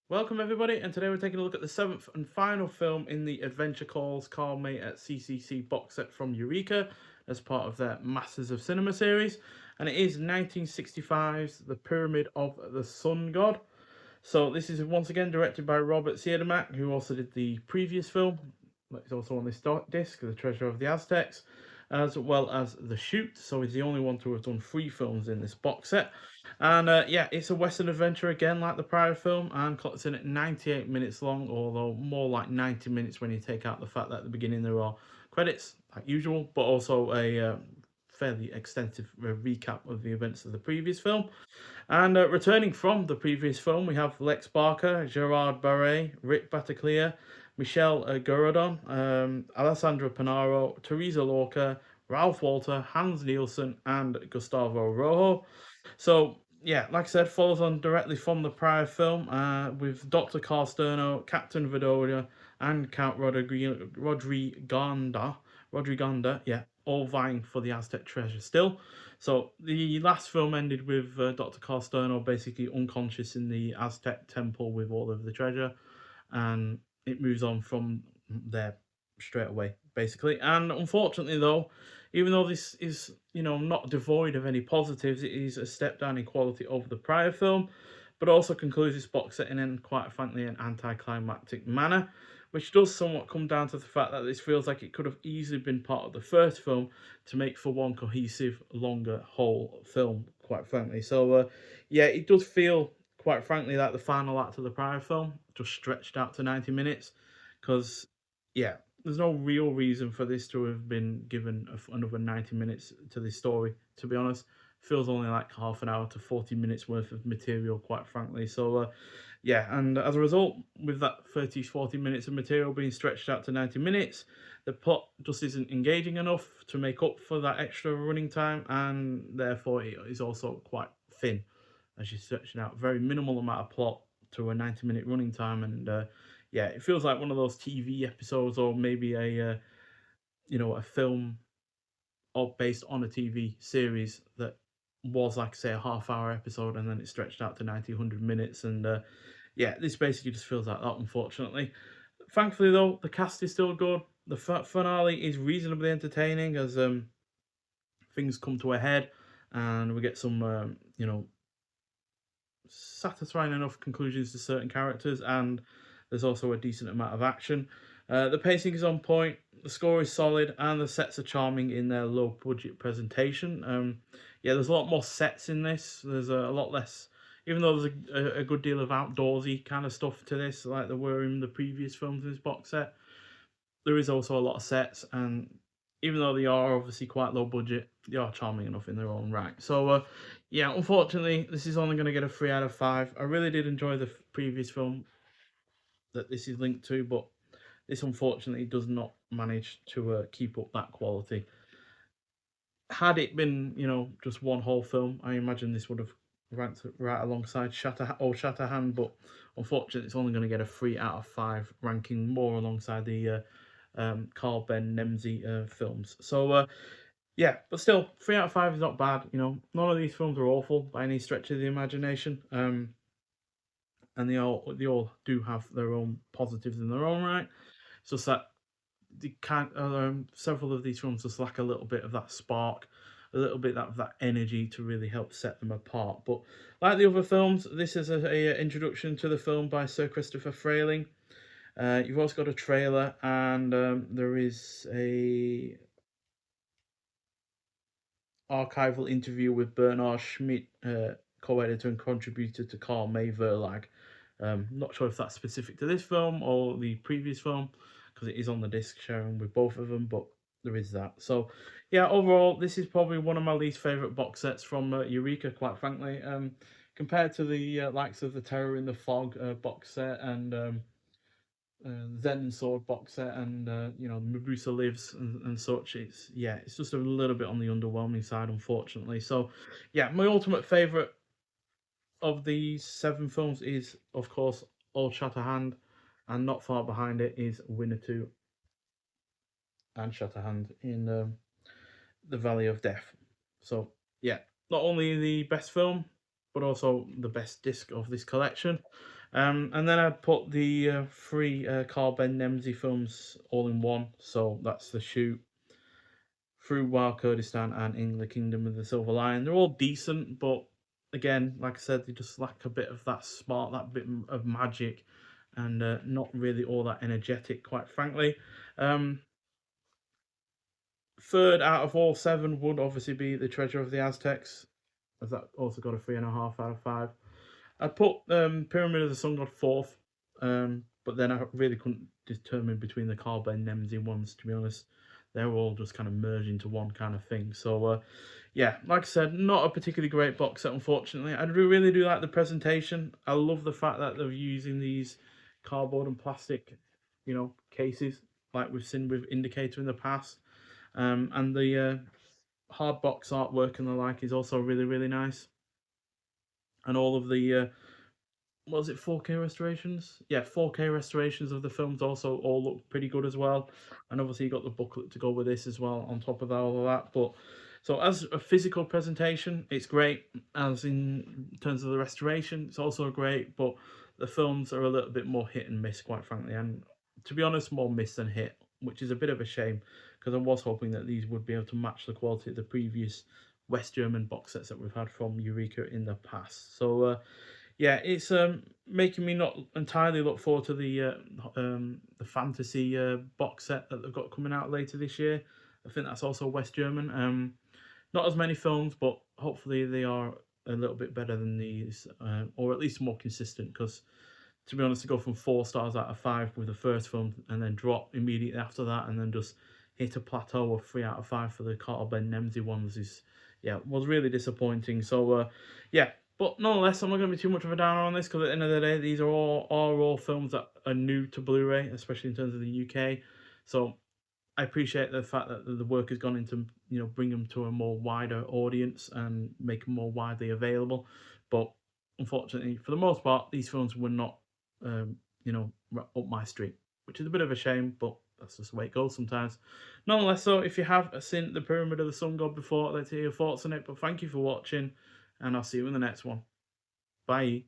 Welcome everybody, and today we're taking a look at the seventh and final film in the Adventure Calls Karl May at CCC box set from Eureka as part of their Masters of Cinema series, and it is 1965's The Pyramid of the Sun God. So this is once again directed by Robert Siodmak, who also did the previous film. It's also on this disc, The Treasure of the Aztecs, as well as The Shoot. So he's the only one to have done three films in this box set. And yeah, it's a Western adventure again, like the prior film, and clocks in at 98 minutes long, although more like 90 minutes when you take out the fact that at the beginning there are credits, like usual, but also a fairly extensive recap of the events of the previous film. And returning from the previous film, we have Lex Barker, Gerard Barret, Rick Battaglia, Michelle Guraudon, Alessandra Panaro, Teresa Lorca, Ralph Walter, Hans Nielsen, and Gustavo Rojo. So, yeah, like I said, follows on directly from the prior film with Dr. Carl Sterno, Captain Vidoria, and Count Rodriganda, yeah, all vying for the Aztec treasure still. So the last film ended with Dr. Carl Sterno basically unconscious in the Aztec temple with all of the treasure, and it moves on from there straight away, basically. And unfortunately, though, even though this is not devoid of any positives, it is a step down in quality over the prior film, but also concludes this box set in quite frankly an anticlimactic manner, which does somewhat come down to the fact that this feels like it could have easily been part of the first film to make for one cohesive, longer whole film, quite frankly. So, yeah, it does feel, quite frankly, like the final act of the prior film just stretched out to 90 minutes because, yeah, there's no real reason for this to have been given another 90 minutes to this story, to be honest. Feels only like half an hour to 40 minutes worth of material, quite frankly. So, yeah, and as a result, with that 30 40 minutes of material being stretched out to 90 minutes, the plot just isn't engaging enough to make up for that extra running time, and therefore it is also quite thin as you're stretching out very minimal amount of plot to a 90-minute running time. And yeah, it feels like one of those TV episodes, or maybe a film or based on a TV series that was, like, say, a half-hour episode, and then it stretched out to 90, 100 minutes. And yeah, this basically just feels like that, unfortunately. Thankfully, though, the cast is still good. The finale is reasonably entertaining as things come to a head, and we get some, satisfying enough conclusions to certain characters, and there's also a decent amount of action. The pacing is on point, the score is solid, and the sets are charming in their low budget presentation. Yeah, there's a lot more sets in this. There's a lot less, even though there's a good deal of outdoorsy kind of stuff to this, like there were in the previous films in this box set. There is also a lot of sets, and even though they are obviously quite low budget, they are charming enough in their own right. So, yeah, unfortunately, this is only going to get a 3 out of 5. I really did enjoy the previous film that this is linked to, but this unfortunately does not manage to keep up that quality. Had it been, just one whole film, I imagine this would have ranked right alongside Shatterhand, but unfortunately, it's only going to get a 3 out of 5, ranking more alongside the Carl Ben Nemzi films. So, yeah, but still, 3 out of 5 is not bad. None of these films are awful by any stretch of the imagination. And they all do have their own positives in their own right. It's just that they can't. Several of these films just lack a little bit of that spark, a little bit of that energy to really help set them apart. But like the other films, this is a introduction to the film by Sir Christopher Frayling. You've also got a trailer, and there is a archival interview with Bernard Schmidt, co-editor and contributor to Karl May Verlag. Not sure if that's specific to this film or the previous film, because it is on the disc sharing with both of them, but there is that. So, yeah, overall, this is probably one of my least favourite box sets from Eureka, quite frankly. Compared to the likes of the Terror in the Fog box set, and Zen and Sword box set, and Medusa Lives and such. It's just a little bit on the underwhelming side, unfortunately. So, yeah, my ultimate favorite of these 7 films is, of course, Old Shatterhand, and not far behind it is Winnetou and Shatterhand in the Valley of Death. So, yeah, not only the best film, but also the best disc of this collection. And then I put the three Karl Ben Nemzi films all in one. So that's The Shoot, Through Wild Kurdistan, and In the Kingdom of the Silver Lion. They're all decent, but again, like I said, they just lack a bit of that spark, that bit of magic, and not really all that energetic, quite frankly. Um, Third out of all seven would obviously be The Treasure of the Aztecs, as that also got a 3.5 out of 5. I put Pyramid of the Sun God fourth, but then I really couldn't determine between the Karl Ben Nemzi ones, to be honest. They were all just kind of merged into one kind of thing. So, yeah, like I said, not a particularly great box set, unfortunately. I really do like the presentation. I love the fact that they're using these cardboard and plastic, cases, like we've seen with Indicator in the past. And the hard box artwork and the like is also really, really nice. And all of the was it 4K restorations? Yeah, 4K restorations of the films also all look pretty good as well. And obviously you got the booklet to go with this as well on top of all of that. But so as a physical presentation, it's great. As in terms of the restoration, it's also great. But the films are a little bit more hit and miss, quite frankly. And to be honest, more miss than hit, which is a bit of a shame because I was hoping that these would be able to match the quality of the previous West German box sets that we've had from Eureka in the past. So yeah, it's making me not entirely look forward to the fantasy box set that they've got coming out later this year. I think that's also West German. Not as many films, but hopefully they are a little bit better than these, or at least more consistent. Because to be honest, to go from 4 stars out of 5 with the first film and then drop immediately after that, and then just hit a plateau of 3 out of 5 for the Karl Ben Nemzi ones is, yeah, was really disappointing. So yeah, but nonetheless, I'm not going to be too much of a downer on this because at the end of the day, these are all films that are new to Blu-ray, especially in terms of the UK. So I appreciate the fact that the work has gone into bring them to a more wider audience and make them more widely available. But unfortunately, for the most part, these films were not um, up my street, which is a bit of a shame. But that's just the way it goes sometimes. Nonetheless, so if you have seen the Pyramid of the Sun God before, let's hear your thoughts on it. But thank you for watching, and I'll see you in the next one. Bye.